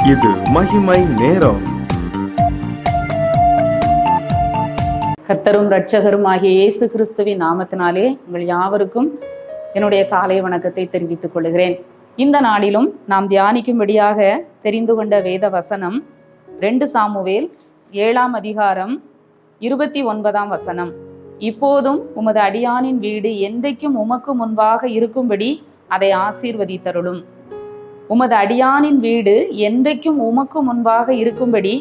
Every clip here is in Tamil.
இது மகிமை நேரம். கர்த்தரும் இரட்சகருமாகிய இயேசு கிறிஸ்துவின் நாமத்தினாலே உங்கள் யாவருக்கும் என்னுடைய காலை வணக்கத்தை தெரிவித்துக் கொள்கிறேன். இந்த நாளிலும் நாம் தியானிக்கும்படியாக தெரிந்து கொண்ட வேத வசனம் 2 சாமுவேல் 7ஆம் அதிகாரம் 29ஆம் வசனம். இப்போதும் உமது அடியானின் வீடு என்றைக்கும் உமக்கு முன்பாக இருக்கும்படி அதை ஆசீர்வதித்தருளும். உமது அடியானின் வீடு என்றைக்கும் உமக்கு முன்பாக இருக்கும்படி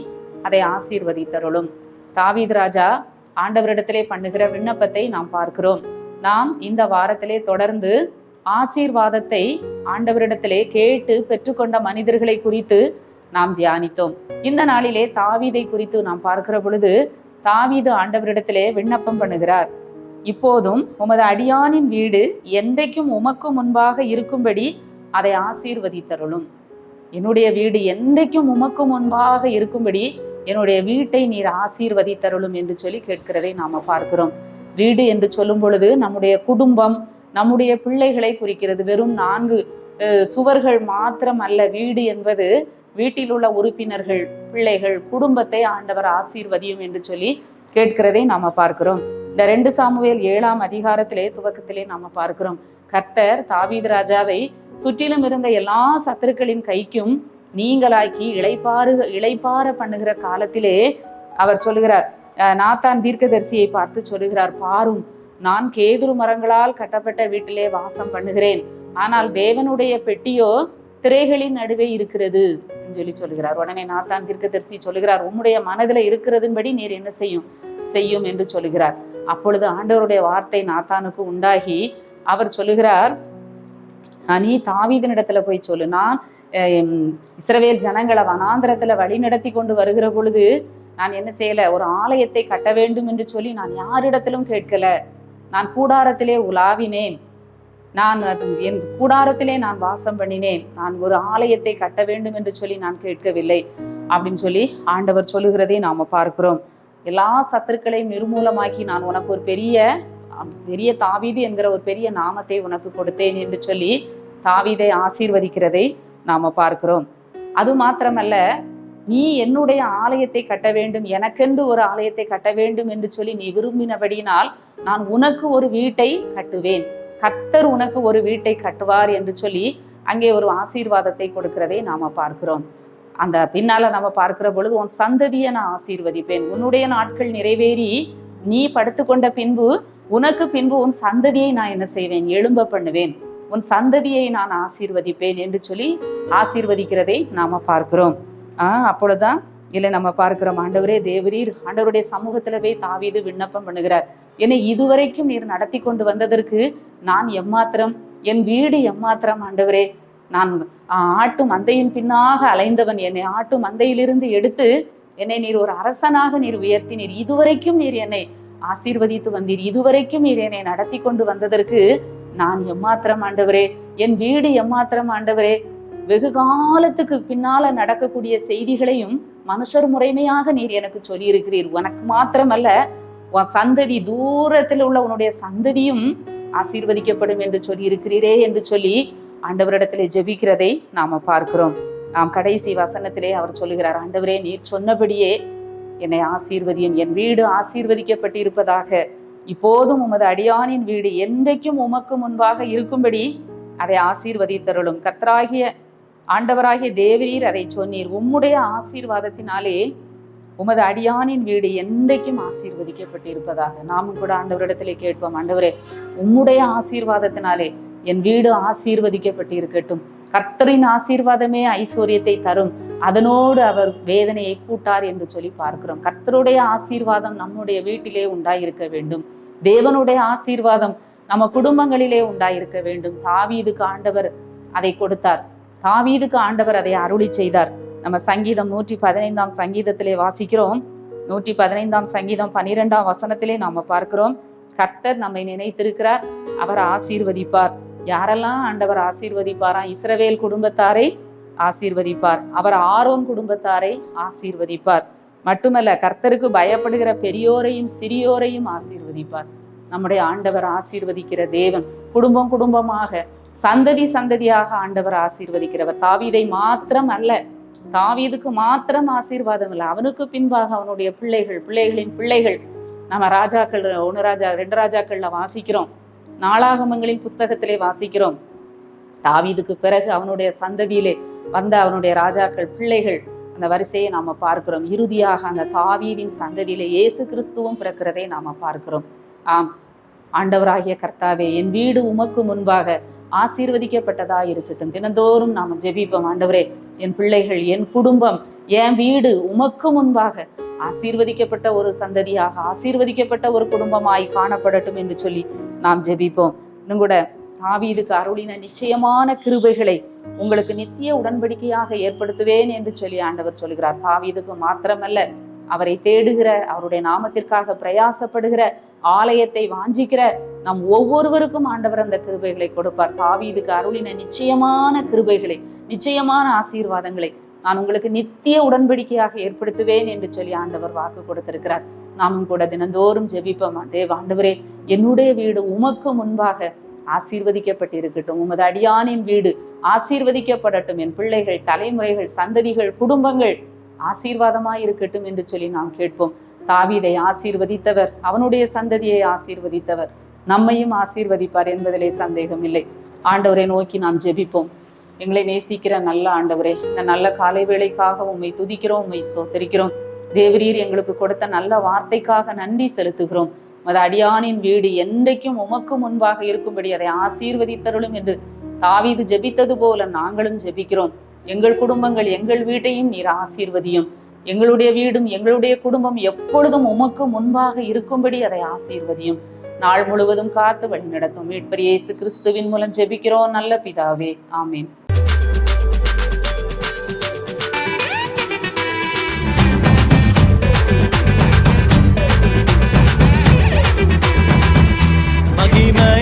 அதை ஆசீர்வதித்தருளும். தாவீது ராஜா ஆண்டவரிடத்திலே பண்ணுகிற விண்ணப்பத்தை நாம் பார்க்கிறோம். நாம் இந்த வாரத்திலே தொடர்ந்து ஆசீர்வாதத்தை ஆண்டவரிடத்திலே கேட்டு பெற்றுக்கொண்ட மனிதர்களை குறித்து நாம் தியானித்தோம். இந்த நாளிலே தாவீதை குறித்து நாம் பார்க்கிற பொழுது தாவீது ஆண்டவரிடத்திலே விண்ணப்பம் பண்ணுகிறார். இப்போதும் உமது அடியானின் வீடு என்றைக்கும் உமக்கு முன்பாக இருக்கும்படி அதை ஆசீர்வதித்தருளும். என்னுடைய வீடு என்றைக்கும் உமக்கு முன்பாக இருக்கும்படி என்னுடைய வீட்டை நீர் ஆசீர்வதித்தருளும் என்று சொல்லி கேட்கிறதை நாம பார்க்கிறோம். வீடு என்று சொல்லும் பொழுது நம்முடைய குடும்பம், நம்முடைய பிள்ளைகளை குறிக்கிறது. வெறும் 4 சுவர்கள் மாத்திரம் அல்ல. வீடு என்பது வீட்டில் உள்ள உறுப்பினர்கள், பிள்ளைகள், குடும்பத்தை ஆண்டவர் ஆசீர்வதியும் என்று சொல்லி கேட்கிறதை நாம பார்க்கிறோம். இந்த 2 சாமுவேல் 7ஆம் அதிகாரத்திலே துவக்கத்திலே நாம பார்க்கிறோம். கர்த்தர் தாவீது ராஜாவை சுற்றிலும் இருந்த எல்லா சத்துருக்களின் கைக்கும் நீங்களாக்கி இளைப்பாற பண்ணுகிற காலத்திலே அவர் சொல்லுகிறார், நாத்தான் தீர்க்கதரிசியை பார்த்து சொல்லுகிறார், பாரும், நான் கேதுரு மரங்களால் கட்டப்பட்ட வீட்டிலே வாசம் பண்ணுகிறேன், ஆனால் தேவனுடைய பெட்டியோ திரைகளின் நடுவே இருக்கிறது என்று சொல்லி சொல்லுகிறார். உடனே நாத்தான் தீர்க்கதரிசி சொல்லுகிறார், உம்முடைய மனதில் இருக்கிறதுன்படி நீர் என்ன செய்யும் என்று சொல்லுகிறார். அப்பொழுது ஆண்டவருடைய வார்த்தை நாத்தானுக்கு உண்டாகி அவர் சொல்லுகிறார், நீ தாவீதினிடத்துல போய் சொல்லு, நான் இஸ்ரவேல் ஜனங்களை வனாந்திரத்துல வழி நடத்தி கொண்டு வருகிற பொழுது நான் என்ன செய்யல, ஒரு ஆலயத்தை கட்ட வேண்டும் என்று சொல்லி நான் யாரிடத்திலும் கேட்கல. நான் கூடாரத்திலே உலாவினேன், நான் என் கூடாரத்திலே நான் வாசம் பண்ணினேன், நான் ஒரு ஆலயத்தை கட்ட வேண்டும் என்று சொல்லி நான் கேட்கவில்லை அப்படின்னு சொல்லி ஆண்டவர் சொல்லுகிறதை நாம பார்க்கிறோம். எல்லா சத்துருக்களையும் நிர்மூலமாக்கி நான் உனக்கு ஒரு பெரிய தாவீது என்கிற ஒரு பெரிய நாமத்தை உனக்கு கொடுத்தேன் என்று சொல்லி தாவீதை ஆசீர்வதிக்கிறதை நாம பார்க்கிறோம். அது மாத்திரமல்ல, நீ என்னுடைய ஆலயத்தை கட்ட வேண்டும், எனக்கென்று ஒரு ஆலயத்தை கட்ட வேண்டும் என்று சொல்லி நீ விரும்பினபடியினால் நான் உனக்கு ஒரு வீட்டை கட்டுவேன், கர்த்தர் உனக்கு ஒரு வீட்டை கட்டுவார் என்று சொல்லி அங்கே ஒரு ஆசீர்வாதத்தை கொடுக்கிறதை நாம பார்க்கிறோம். அந்த பின்னால நம்ம பார்க்கிற பொழுது, உன் சந்ததியை நான் ஆசீர்வதிப்பேன், உன்னுடைய நாட்கள் நிறைவேறி நீ படுத்துக்கொண்ட பின்பு உனக்கு பின்பு உன் சந்ததியை நான் என்ன செய்வேன், எழும்ப பண்ணுவேன், உன் சந்ததியை நான் ஆசீர்வதிப்பேன் என்று சொல்லி ஆசீர்வதிக்கிறதை நாம பார்க்கிறோம். அப்பொழுதுதான் இல்லை நம்ம பார்க்கிறோம், ஆண்டவரே தேவரீர், ஆண்டவருடைய சமூகத்துல போய் தாவீது விண்ணப்பம் பண்ணுகிறார், என்னை இதுவரைக்கும் நீர் நடத்தி கொண்டு வந்ததற்கு நான் எம்மாத்திரம், என் வீடு எம்மாத்திரம் ஆண்டவரே, நான் ஆட்டு மந்தையின் பின்னாக அலைந்தவன், என்னை ஆட்டு மந்தையிலிருந்து எடுத்து என்னை நீர் ஒரு அரசனாக நீர் உயர்த்தினீர், இதுவரைக்கும் நீர் என்னை ஆசீர்வதித்து வந்தீர், இதுவரைக்கும் நீர் என்னை நடத்தி கொண்டு வந்ததற்கு நான் எம்மாத்திரம் ஆண்டவரே, என் வீடு எம்மாத்திரம் ஆண்டவரே. வெகு காலத்துக்கு பின்னால நடக்கக்கூடிய செய்திகளையும் மனுஷர் முறைமையாக நீர் எனக்கு சொல்லி இருக்கிறீர், உனக்கு மாத்திரமல்ல உன் சந்ததி, தூரத்தில் உள்ள உன்னுடைய சந்ததியும் ஆசீர்வதிக்கப்படும் என்று சொல்லி இருக்கிறீரே என்று சொல்லி ஆண்டவரிடத்திலே ஜெபிக்கிறதை நாம பார்க்கிறோம். நாம் கடைசி வசனத்திலே அவர் சொல்லுகிறார், ஆண்டவரே நீர் சொன்னபடியே என்னை ஆசீர்வதியும், என் வீடு ஆசீர்வதிக்கப்பட்டிருப்பதாக, இப்போதும் உமது அடியானின் வீடு என்றைக்கும் உமக்கு முன்பாக இருக்கும்படி அதை ஆசீர்வதித்தருளும். கர்த்தராகிய ஆண்டவராகிய தேவரீர் அதை சொன்னீர், உம்முடைய ஆசீர்வாதத்தினாலே உமது அடியானின் வீடு என்றைக்கும் ஆசீர்வதிக்கப்பட்டிருப்பதாக. நாமும் கூட ஆண்டவரிடத்திலே கேட்போம், ஆண்டவரே உம்முடைய ஆசீர்வாதத்தினாலே என் வீடு ஆசீர்வதிக்கப்பட்டு இருக்கட்டும். கர்த்தரின் ஆசீர்வாதமே ஐஸ்வர்யத்தை தரும், அதனோடு அவர் வேதனையை கூட்டார் என்று சொல்லி பார்க்கிறோம். கர்த்தருடைய ஆசீர்வாதம் நம்முடைய வீட்டிலே உண்டாயிருக்க வேண்டும், தேவனுடைய ஆசீர்வாதம் நம்ம குடும்பங்களிலே உண்டாயிருக்க வேண்டும். தாவீதுக்கு ஆண்டவர் அதை கொடுத்தார், தாவீதுக்கு ஆண்டவர் அதை அருளி செய்தார். நம்ம சங்கீதம் 115ஆம் சங்கீதத்திலே வாசிக்கிறோம். 115ஆம் சங்கீதம் 12ஆம் வசனத்திலே நாம பார்க்கிறோம், கர்த்தர் நம்மை நினைத்திருக்கிறார், அவர் ஆசீர்வதிப்பார். யாரெல்லாம் ஆண்டவர் ஆசீர்வதிப்பாராம், இஸ்ரவேல் குடும்பத்தாரை ஆசீர்வதிப்பார், அவர் ஆரோன் குடும்பத்தாரை ஆசீர்வதிப்பார். மட்டுமல்ல, கர்த்தருக்கு பயப்படுகிற பெரியோரையும் சிறியோரையும் ஆசீர்வதிப்பார். நம்முடைய ஆண்டவர் ஆசீர்வதிக்கிற தேவன். குடும்பம் குடும்பமாக, சந்ததி சந்ததியாக ஆண்டவர் ஆசீர்வதிக்கிறவர். தாவீதை மாத்திரம் அல்ல, தாவீதுக்கு மாத்திரம் ஆசீர்வாதம் இல்லை, அவனுக்கு பின்பாக அவனுடைய பிள்ளைகளின் பிள்ளைகள். நம்ம ராஜாக்கள் 1 ராஜா 2 ராஜாக்கள்ல வாசிக்கிறோம், நாளாகமங்களின் புஸ்தகத்திலே வாசிக்கிறோம். தாவீதுக்கு பிறகு அவனுடைய சந்ததியிலே வந்த அவனுடைய ராஜாக்கள் பிள்ளைகள், அந்த வரிசையை நாம பார்க்கிறோம். இறுதியாக அந்த தாவீதின் சந்ததியிலே இயேசு கிறிஸ்துவும் பிறக்கிறதை நாம பார்க்கிறோம். ஆம், ஆண்டவராகிய கர்த்தாவே, என் வீடு உமக்கு முன்பாக ஆசீர்வதிக்கப்பட்டதா இருக்கட்டும். தினந்தோறும் நாம ஜெபிப்போம், ஆண்டவரே, என் பிள்ளைகள், என் குடும்பம், என் வீடு உமக்கு முன்பாக ஆசீர்வதிக்கப்பட்ட ஒரு சந்ததியாக, ஆசீர்வதிக்கப்பட்ட ஒரு குடும்பமாய் காணப்படட்டும் என்று சொல்லி நாம் ஜெபிப்போம். இன்னும் கூட தாவீதுக்கு அருளின நிச்சயமான கிருபைகளை உங்களுக்கு நித்திய உடன்படிக்கையாக ஏற்படுத்துவேன் என்று சொல்லி ஆண்டவர் சொல்கிறார். தாவீதுக்கு மாத்திரமல்ல, அவரை தேடுகிற, அவருடைய நாமத்திற்காக பிரயாசப்படுகிற, ஆலயத்தை வாஞ்சிக்கிற நம் ஒவ்வொருவருக்கும் ஆண்டவர் அந்த கிருபைகளை கொடுப்பார். தாவீதுக்கு அருளின நிச்சயமான கிருபைகளை, நிச்சயமான ஆசீர்வாதங்களை நான் உங்களுக்கு நித்திய உடன்படிக்கையாக ஏற்படுத்துவேன் என்று சொல்லி ஆண்டவர் வாக்கு கொடுத்திருக்கிறார். நாமும் கூட தினந்தோறும் ஜெபிப்போம், ஆண்டவரே, என்னுடைய வீடு உமக்கு முன்பாக ஆசீர்வதிக்கப்பட்டிருக்கட்டும், உமது அடியானின் வீடு ஆசீர்வதிக்கப்படட்டும், என் பிள்ளைகள், தலைமுறைகள், சந்ததிகள், குடும்பங்கள் ஆசீர்வாதமாய் இருக்கட்டும் என்று சொல்லி நாம் கேட்போம். தாவீதை ஆசீர்வதித்தவர், அவனுடைய சந்ததியை ஆசீர்வதித்தவர், நம்மையும் ஆசீர்வதிப்பார் என்பதிலே சந்தேகம் இல்லை. ஆண்டவரை நோக்கி நாம் ஜெபிப்போம். எங்களை நேசிக்கிற நல்ல ஆண்டவரே, இந்த நல்ல காலை வேளைக்காக உம்மை துதிக்கிறோம், உம்மை ஸ்தோத்திரிக்கிறோம். தேவரீர் எங்களுக்கு கொடுத்த நல்ல வார்த்தைக்காக நன்றி செலுத்துகிறோம். அது அடியானின் வீடு என்றைக்கும் உமக்கு முன்பாக இருக்கும்படி அதை ஆசீர்வதித்தருளும் என்று தாவீது ஜெபித்தது போல நாங்களும் ஜெபிக்கிறோம். எங்கள் குடும்பங்கள், எங்கள் வீட்டையும் நீர் ஆசீர்வதியும். எங்களுடைய வீடும் எங்களுடைய குடும்பம் எப்பொழுதும் உமக்கு முன்பாக இருக்கும்படி அதை ஆசீர்வதியும். நாள் முழுவதும் காத்து வழி நடத்தும். மீட்பர் இயேசு கிறிஸ்துவின் மூலம் ஜெபிக்கிறோம் நல்ல பிதாவே, ஆமீன். மகிமை